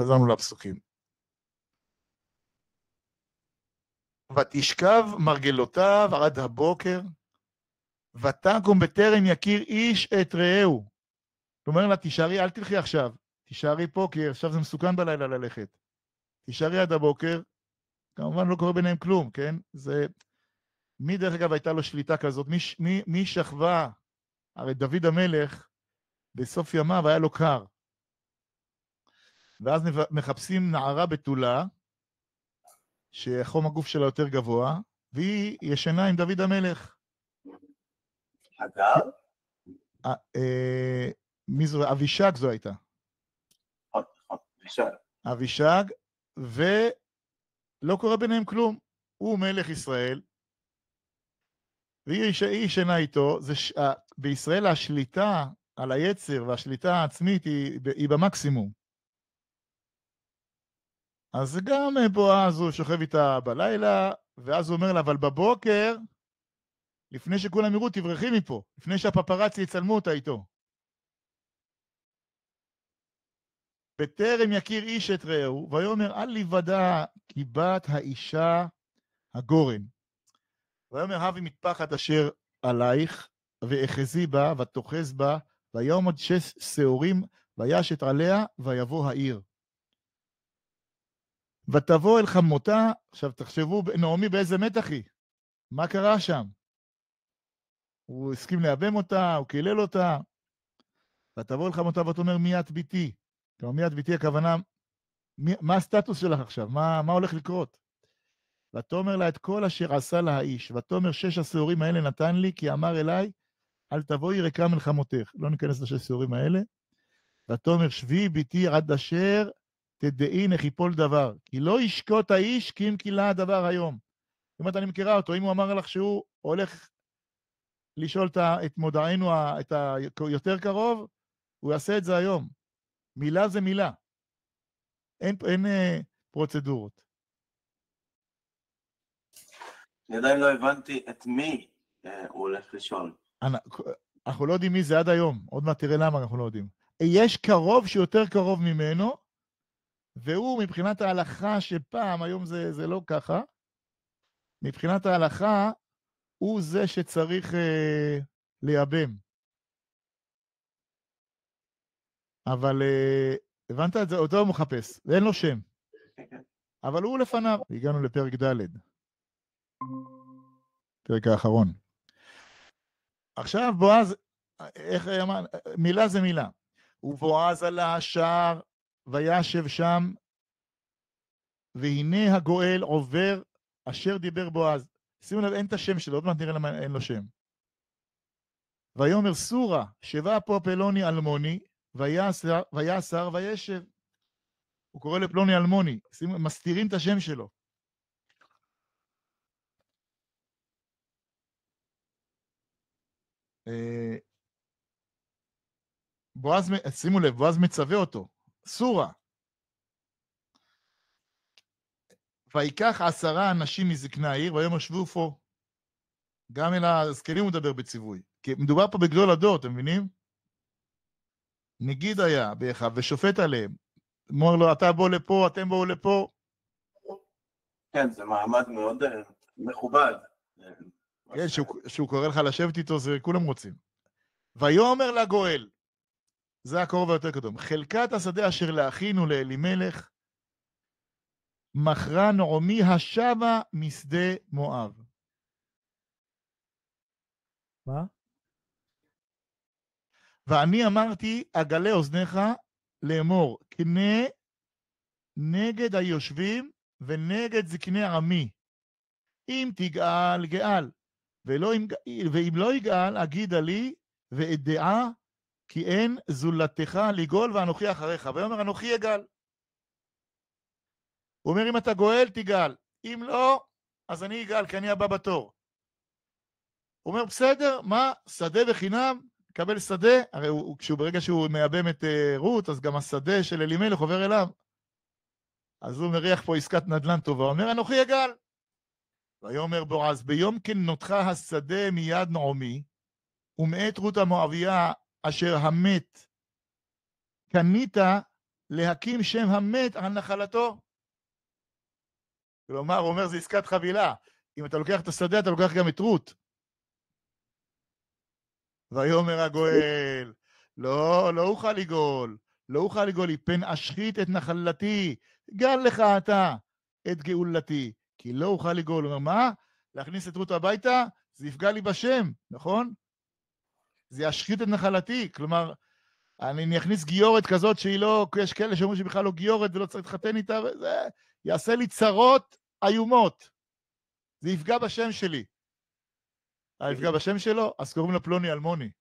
חזרנו לפסוקים. ותשכב מרגלותיו עד הבוקר, ותקום בטרם יכיר איש את רעהו. זאת אומרת לה, תישארי, אל תלכי עכשיו. תישארי פה, כי עכשיו זה מסוכן בלילה ללכת. תישארי עד הבוקר, כמובן לא קורה ביניהם כלום, כן? זה... מי דרך אגב הייתה לו שליטה כזאת? מי שכבה? הרי דוד המלך, בסוף ימיו היה לו קר. ואז מחפשים נערה בתולה, שחום הגוף שלה יותר גבוה, והיא ישנה עם דוד המלך. אגב? מי זו? אבישג זו הייתה. אבישג, ולא קורה ביניהם כלום. הוא מלך ישראל, והיא ישנה איתו. בישראל השליטה על היצר והשליטה העצמית היא במקסימום. אז גם בועז הוא שוכב איתה בלילה, ואז הוא אומר לה, אבל בבוקר, לפני שכולם יראו, תברחי מפה, לפני שהפפרצי יצלמו אותה איתו. בטרם יכיר איש את רעהו, ויאמר אל לבדה כי בת האישה הגורן. ויאמר הבי מטפחת אשר עלייך, ואחזי בה, ותאחז בה, ויעמוד 6 שעורים, וישת עליה, ויבוא העיר. ותבוא אל חמותה. עכשיו תחשבו, נעמי באיזה מתח היא. מה קרה שם? הוא הסכים להיאבם אותה, הוא קילל אותה. ותבוא אל חמותה ותאמר מי את ביתי? כלומר, מי את ביתי הכוונה, מה הסטטוס שלך עכשיו? מה הולך לקרות? ותאמר לה את כל אשר עשה לה האיש, ותאמר 6 השעורים האלה נתן לי, כי אמר אליי, אל תבואי ריקה מלחמותך. לא ניכנס ל6 השעורים האלה. ותאמר שבי ביתי עד אשר תדעי נחיפול דבר, כי לא ישקוט האיש כי אם קילה הדבר היום. זאת אומרת, אני מכירה אותו, אם הוא אמר לך שהוא הולך לשאול את מודענו, את היותר קרוב, הוא יעשה את זה היום. מילה זה מילה. אין פרוצדורות. אני עדיין לא הבנתי את מי הוא הולך לשאול. אנחנו לא יודעים מי זה עד היום, עוד מעט תראה למה אנחנו לא יודעים. יש קרוב שיותר קרוב ממנו, והוא מבחינת ההלכה שפעם, היום זה לא ככה, מבחינת ההלכה, הוא זה שצריך לייבם. אבל הבנת את זה, אותו הוא מחפש, ואין לו שם. אבל הוא לפניו. הגענו לפרק ד', פרק האחרון. עכשיו בועז, איך אמר, מילה זה מילה. ובועז עלה השער, וישב שם, והנה הגואל עובר, אשר דיבר בועז. שימו לב, אין את השם שלו, עוד מעט נראה למה אין לו שם. ויאמר סורה, שבה פה פלוני אלמוני, ויסר וישב. הוא קורא לפלוני אלמוני, מסתירים את השם שלו. בועז, שימו לב, בועז מצווה אותו, סורה. ויקח 10 אנשים מזקני העיר, ויאמר שבו פה. גם אל הזקנים הוא מדבר בציווי. כי מדובר פה בגדול הדור, אתם מבינים? נגיד היה באחיו ושופט עליהם. אומר לו, אתה בוא לפה, אתם בואו לפה. כן, זה מעמד מאוד מכובד. כן, שהוא קורא לך לשבת איתו, זה כולם רוצים. ויאמר לגואל, זה הקרוב היותר קדום, חלקת השדה אשר לאחינו לאלימלך, מכרה נעמי השבה משדה מואב. מה? ואני אמרתי, אגלה אוזניך לאמור, קנה נגד היושבים ונגד זקני עמי. אם תגאל, גאל. ואם לא יגאל, אגידה לי ואדעה, כי אין זולתך לגאול ואנוכי אחריך. ויאמר, אנוכי אגאל. הוא אומר, אם אתה גואל, תגאל. אם לא, אז אני אגאל, כי אני הבא בתור. הוא אומר, בסדר, מה? שדה בחינם? קבל שדה? הרי ברגע שהוא מייבם את רות, אז גם השדה של אלימלך עובר אליו. אז הוא מריח פה עסקת נדל"ן טובה. הוא אומר, אנוכי אגאל. ויאמר בועז, ביום כנותך השדה מיד נעמי, ומאת רות המואביה אשר המת, קנית להקים שם המת על נחלתו. כלומר, הוא אומר, זה עסקת חבילה. אם אתה לוקח את השדה, אתה לוקח גם את רות. ויאמר הגואל, לא אוכל לגאול, לא אוכל לגאול, פן אשחית את נחלתי, גל לך אתה את גאולתי, כי לא אוכל לגאול. הוא אומר, מה? להכניס את רות הביתה? זה יפגע לי בשם, נכון? זה ישחית את נחלתי, כלומר, אני אכניס גיורת כזאת שהיא לא, יש כאלה שאומרים שבכלל לא גיורת ולא צריך להתחתן איתה, וזה יעשה לי צרות איומות. זה יפגע בשם שלי. יפגע בשם שלו, אז קוראים לו פלוני אלמוני.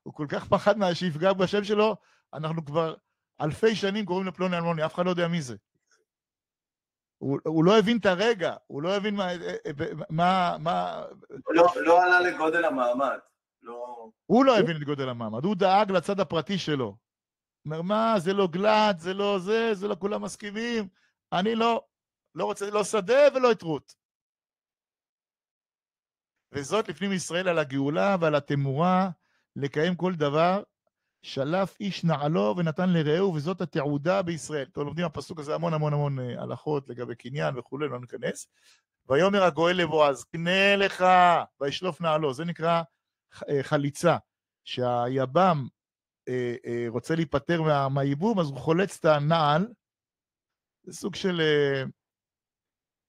הוא כל כך פחד שיפגע בשם שלו, אנחנו כבר אלפי שנים קוראים לו פלוני אלמוני, אף אחד לא יודע מי זה. הוא לא הבין את הרגע, הוא לא הבין מה... לא עלה לגודל המעמד. הוא לא הבין את גודל המעמד, הוא דאג לצד הפרטי שלו. הוא אומר, מה, זה לא גלת, זה לא זה, זה לא כולם מסכימים, אני לא רוצה, לא שדה ולא את רות. וזאת לפנים ישראל על הגאולה ועל התמורה, לקיים כל דבר, שלף איש נעלו ונתן לרעהו, וזאת התעודה בישראל. טוב, לומדים הפסוק הזה המון המון המון הלכות לגבי קניין וכו', לא ניכנס. ויאמר הגואל לבועז, קנה לך וישלוף נעלו. זה נקרא חליצה, שהיבם רוצה להיפטר מהייבום, אז הוא חולץ את הנעל, זה סוג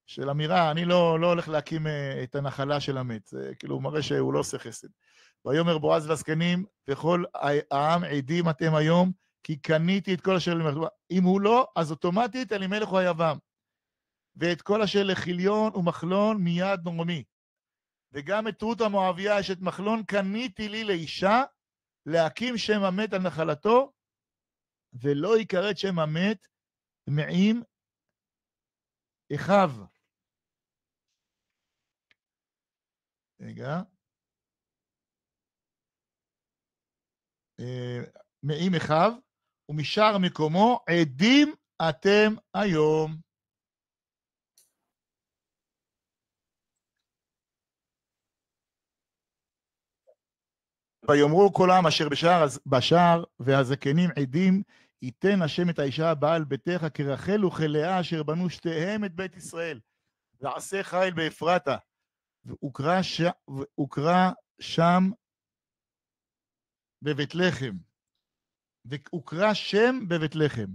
של אמירה, אני לא הולך להקים את הנחלה של המת, זה כאילו הוא מראה שהוא לא עושה חסד. ויאמר בועז לזקנים, וכל העם עדים אתם היום, כי קניתי את כל אשר אלימלך. אם הוא לא, אז אוטומטית אלימלך הוא היבם. ואת כל אשר לחיליון ומחלון מיד נעמי. וגם את רות המואביה, אשת מחלון, קניתי לי לאישה, להקים שם המת על נחלתו, ולא יקראת שם המת מעם אחיו. רגע. מעם אחיו, ומשאר מקומו, עדים אתם היום. ויאמרו כל העם אשר בשער והזקנים עדים, ייתן השם את האישה הבאה על ביתך כרחל וכלאה אשר בנו שתיהם את בית ישראל, ועשה חיל באפרתה, והוקרא שם בבית לחם, והוקרא שם בבית לחם.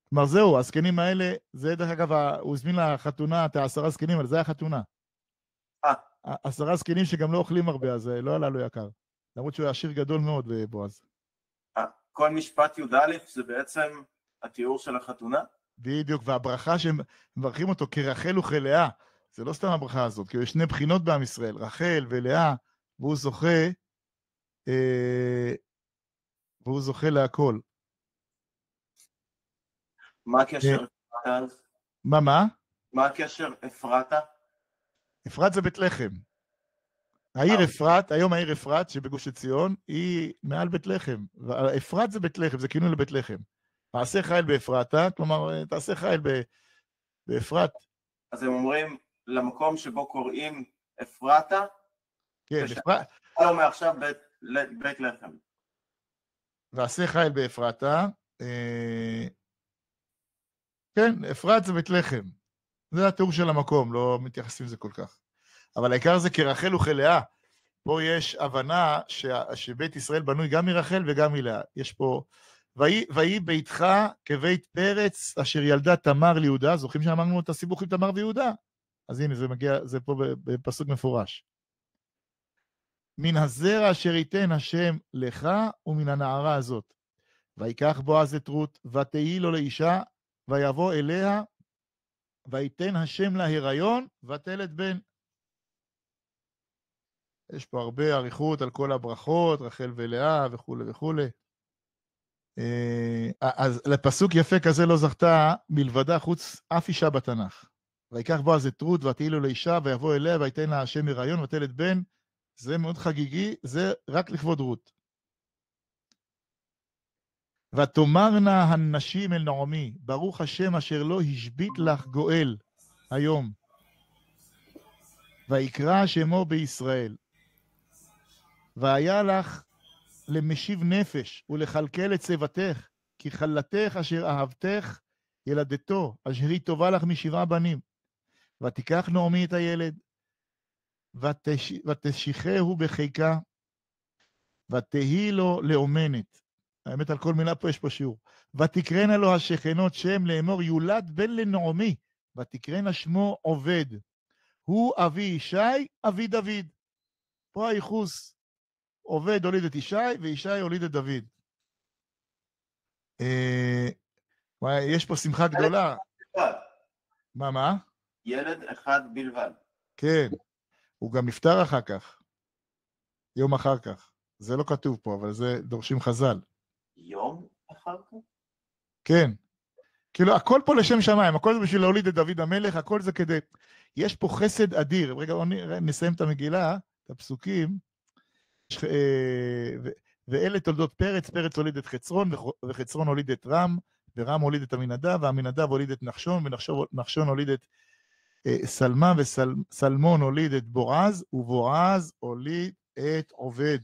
כלומר זהו, הזקנים האלה, זה דרך אגב, הוא הזמין לחתונה את 10 זקנים, אבל זה החתונה. 10 זקנים שגם לא אוכלים הרבה, אז לא עלה לו יקר. למרות שהוא עשיר גדול מאוד בבועז. כל משפט י"א זה בעצם התיאור של החתונה? בדיוק, והברכה שמברכים אותו כרחל וכלאה, זה לא סתם הברכה הזאת, כי יש שני בחינות בעם ישראל, רחל ולאה, והוא זוכה להכל. מה הקשר אפרתה אז? מה? מה הקשר אפרתה? אפרת זה בית לחם. העיר אפרת, היום העיר אפרת שבגוש עציון, היא מעל בית לחם. אפרת זה בית לחם, זה כינוי לבית לחם. תעשה חיל באפרתה, כלומר, תעשה חיל באפרת. אז הם אומרים, למקום שבו קוראים אפרתה, כן, אפרת. לא מעכשיו בית לחם. ועשה חיל באפרתה, כן, אפרת זה בית לחם. זה התיאור של המקום, לא מתייחסים לזה כל כך. אבל העיקר זה כרחל וכלאה. פה יש הבנה שבית ישראל בנוי גם מרחל וגם מלאה. יש פה, ויהי ביתך כבית פרץ אשר ילדה תמר ליהודה, זוכרים שאמרנו את הסיבוך עם תמר ויהודה? אז הנה, זה מגיע, זה פה בפסוק מפורש. מן הזרע אשר ייתן השם לך ומן הנערה הזאת. ויקח בועז את רות, ותהי לו לאישה, ויבוא אליה, ויתן השם לה הריון, ותלד בן. יש פה הרבה עריכות על כל הברכות, רחל ולאה וכו' וכו'. אז לפסוק יפה כזה לא זכתה מלבדה חוץ אף אישה בתנ"ך. ויקח בועז את רות, ותהי לו לאישה, ויבוא אליה, ויתן לה השם הריון, ותלד בן. זה מאוד חגיגי, זה רק לכבוד רות. ותאמרנה הנשים אל נעמי, ברוך השם אשר לא השבית לך גואל היום. ויקרא שמו בישראל. והיה לך למשיב נפש ולכלכל את צוותך, כי חלתך אשר אהבתך ילדתו, אשר היא טובה לך משבעה בנים. ותיקח נעמי את הילד, ותשיחהו בחיקה, ותהי לו לאומנת. האמת על כל מילה פה יש פה שיעור. ותקרנה לו השכנות שם לאמור יולד בן לנעמי, ותקרנה שמו עובד. הוא אבי ישי, אבי דוד. פה הייחוס, עובד הוליד את ישי, וישי הוליד את דוד. יש פה שמחה גדולה. מה? ילד אחד בלבד. כן, הוא גם נפטר אחר כך. יום אחר כך. זה לא כתוב פה, אבל זה דורשים חז"ל. יום אחר כך? כן. כאילו, הכל פה לשם שמיים, הכל זה בשביל להוליד את דוד המלך, הכל זה כדי... יש פה חסד אדיר. רגע, נסיים את המגילה, את הפסוקים. ואלה תולדות פרץ, פרץ הוליד את חצרון, וחצרון הוליד את רם, ורם הוליד את עמינדב, ועמינדב הוליד את נחשון, ונחשון הוליד את סלמה, וסלמון הוליד את בועז, ובועז הוליד את עובד.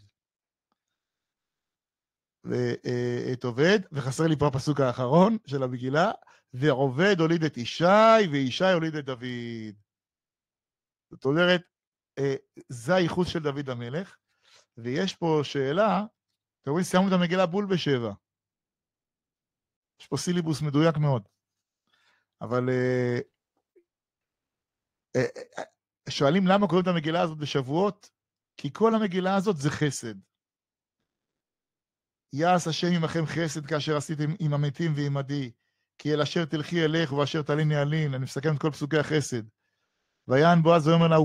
ואת עובד, וחסר לי פה הפסוק האחרון של המגילה, ועובד הוליד את ישי, וישי הוליד את דוד. זאת אומרת, זה הייחוס של דוד המלך, ויש פה שאלה, אתם רואים, סיימנו את המגילה בול ב7. יש פה סיליבוס מדויק מאוד. אבל שואלים למה קוראים את המגילה הזאת בשבועות? כי כל המגילה הזאת זה חסד. יעש השם עמכם חסד כאשר עשיתם עם המתים ועם עדי, כי אל אשר תלכי אלך ואשר תליני אלין. אני מסכם את כל פסוקי החסד. ויען בועז ואומר לה,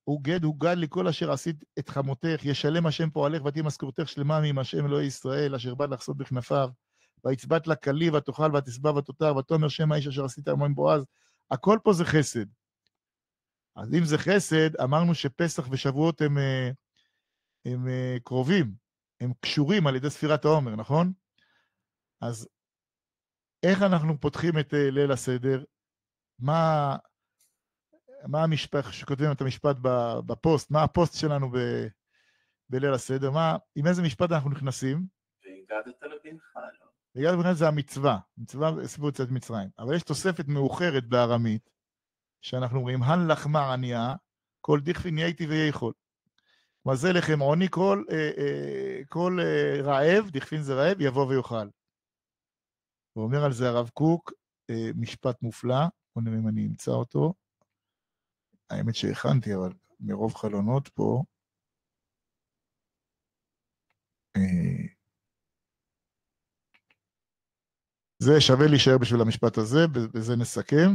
הוגד לי כל אשר עשית את חמותך, ישלם השם פועלך ותהי משכורתך שלמה מעם השם אלוהי ישראל, אשר בא לחסות בכנפיו, ויצבט לה כלי ותאכל ותשבע ותותר, ותאמר שם האיש אשר עשית עמו עם בועז. הכל פה זה חסד. אז אם זה חסד, אמרנו שפסח ושבועות הם קרובים, הם קשורים על ידי ספירת העומר, נכון? אז איך אנחנו פותחים את ליל הסדר? מה המשפט, שכותבים את המשפט בפוסט, מה הפוסט שלנו בליל הסדר? עם איזה משפט אנחנו נכנסים? והגדת לבנך, לא? והגדת לבנך זה המצווה, מצווה סיפור יציאת מצרים. אבל יש תוספת מאוחרת בארמית, שאנחנו אומרים, הן לחמה ענייה, כל דכפין יהייתי ויכול. כלומר זה לכם עוני, כל רעב, דכפין זה רעב, יבוא ויאכל. הוא אומר על זה הרב קוק, משפט מופלא, בוא נראה אם אני אמצא אותו. האמת שהכנתי, אבל מרוב חלונות פה, זה שווה להישאר בשביל המשפט הזה, בזה נסכם.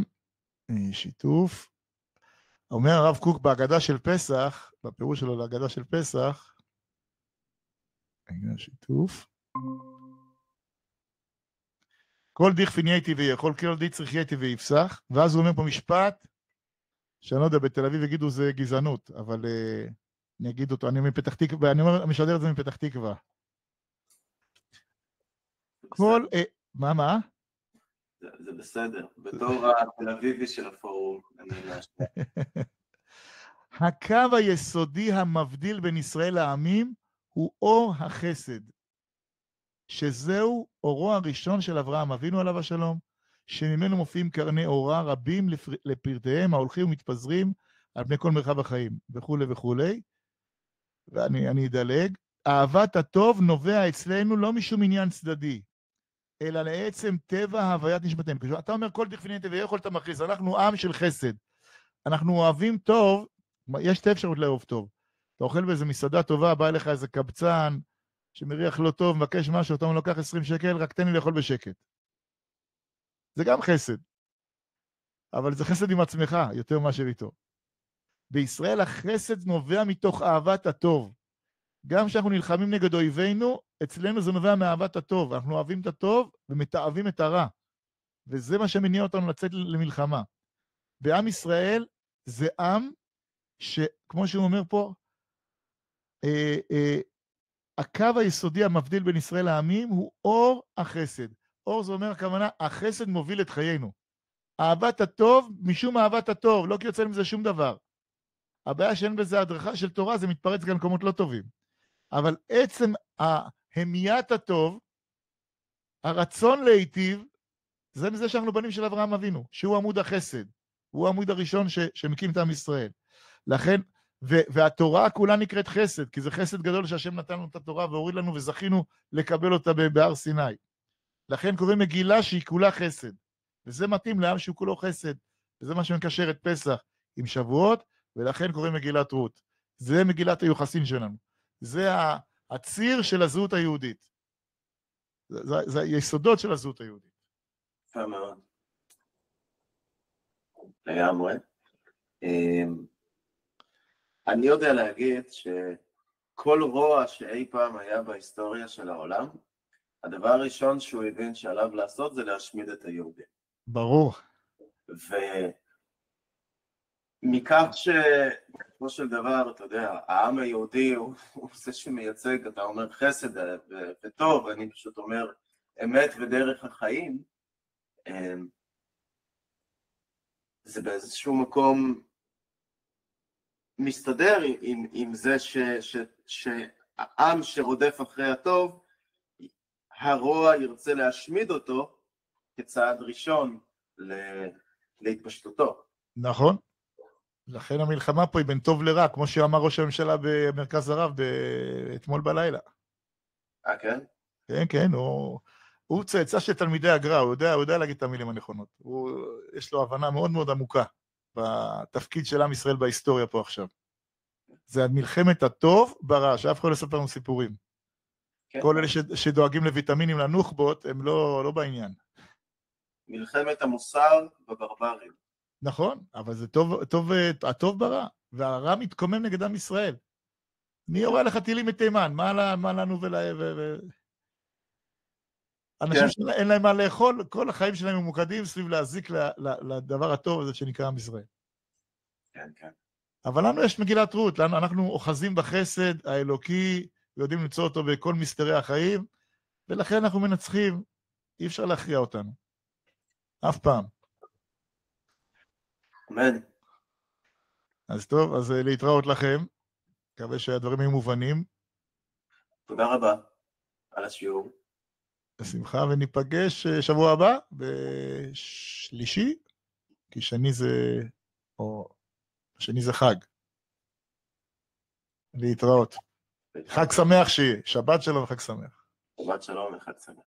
שיתוף. אומר הרב קוק בהגדה של פסח, בפירוש שלו להגדה של פסח, שיתוף. כל דיכפין יהיה ויהיה, כל די צריך יהיה ויפסח, ואז הוא אומר פה משפט, שאני לא יודע, בתל אביב יגידו זה גזענות, אבל אני אגיד אותו, אני מפתח תקווה, אני אומר, משדר את זה מפתח תקווה. כל, מה? זה בסדר, בתור התל אביבי של הפורום, אני להשתתף. הקו היסודי המבדיל בין ישראל לעמים, הוא אור החסד, שזהו אורו הראשון של אברהם אבינו עליו השלום, שממנו מופיעים קרני אורה רבים לפרטיהם ההולכים ומתפזרים על פני כל מרחב החיים, וכו' וכו'. ואני אדלג. אהבת הטוב נובע אצלנו לא משום עניין צדדי, אלא לעצם טבע הוויית נשמתנו. אתה אומר כל דכפין יהיה ויהיה, אתה מכריז, אנחנו עם של חסד. אנחנו אוהבים טוב, יש את האפשרות לאהוב טוב. אתה אוכל באיזה מסעדה טובה, בא אליך איזה קבצן, שמריח לא טוב, מבקש משהו, אתה אומר, לוקח 20 שקל, רק תן לי לאכול בשקט. זה גם חסד. אבל זה חסד עם עצמך, יותר מאשר איתו. בישראל החסד נובע מתוך אהבת הטוב. גם כשאנחנו נלחמים נגד אויבינו, אצלנו זה נובע מאהבת הטוב. אנחנו אוהבים את הטוב ומתאהבים את הרע. וזה מה שמניע אותנו לצאת למלחמה. בעם ישראל זה עם שכמו שהוא אומר פה, הקו היסודי המבדיל בין ישראל לעמים הוא אור החסד. אור זה אומר הכוונה, החסד מוביל את חיינו. אהבת הטוב, משום אהבת הטוב, לא כי יוצא מזה שום דבר. הבעיה שאין בזה הדרכה של תורה, זה מתפרץ גם למקומות לא טובים. אבל עצם ההמיית הטוב, הרצון להיטיב, זה מזה שאנחנו בנים של אברהם אבינו, שהוא עמוד החסד, הוא העמוד הראשון שמקים את עם ישראל. לכן, והתורה כולה נקראת חסד, כי זה חסד גדול שהשם נתן לנו את התורה והוריד לנו וזכינו לקבל אותה בהר סיני. לכן קוראים מגילה שהיא כולה חסד, וזה מתאים לעם שהוא כולו חסד, וזה מה שמקשר את פסח עם שבועות, ולכן קוראים מגילת רות. זה מגילת היוחסין שלנו. זה הציר של הזהות היהודית. זה היסודות של הזהות היהודית. יפה מאוד. לגמרי. אני יודע להגיד שכל רוע שאי פעם היה בהיסטוריה של העולם, הדבר הראשון שהוא הבין שעליו לעשות זה להשמיד את היהודים. ברור. ומכך שכמו של דבר, אתה יודע, העם היהודי הוא זה שמייצג, אתה אומר חסד וטוב, אני פשוט אומר אמת ודרך החיים, זה באיזשהו מקום מסתדר עם זה שהעם שרודף אחרי הטוב, הרוע ירצה להשמיד אותו כצעד ראשון להתפשטותו. נכון. לכן המלחמה פה היא בין טוב לרע, כמו שאמר ראש הממשלה במרכז הרב אתמול בלילה. כן? כן, כן, הוא צאצא של תלמידי הגר"א, הוא יודע להגיד את המילים הנכונות. יש לו הבנה מאוד מאוד עמוקה בתפקיד של עם ישראל בהיסטוריה פה עכשיו. זה מלחמת הטוב ברע, שאף אחד לא יספר לנו סיפורים. כן. כל אלה שדואגים לויטמינים לנוח'בות, הם לא בעניין. מלחמת המוסר בברברים. נכון, אבל זה הטוב ברע, והרע מתקומם נגד עם ישראל. מי יורה לך טילים מתימן? מה לנו אנשים שאין להם מה לאכול, כל החיים שלהם ממוקדים סביב להזיק לדבר הטוב הזה שנקרא עם ישראל. כן, כן. אבל לנו יש מגילת רות, אנחנו אוחזים בחסד האלוקי, ויודעים למצוא אותו בכל מסתרי החיים, ולכן אנחנו מנצחים, אי אפשר להכריע אותנו. אף פעם. אמן. אז טוב, אז להתראות לכם, מקווה שהדברים היו מובנים. תודה רבה על השיעור. בשמחה, וניפגש שבוע הבא, בשלישי, כי שני זה חג. להתראות. חג שמח שיהיה, שבת שלום וחג שמח. שבת שלום וחג שמח.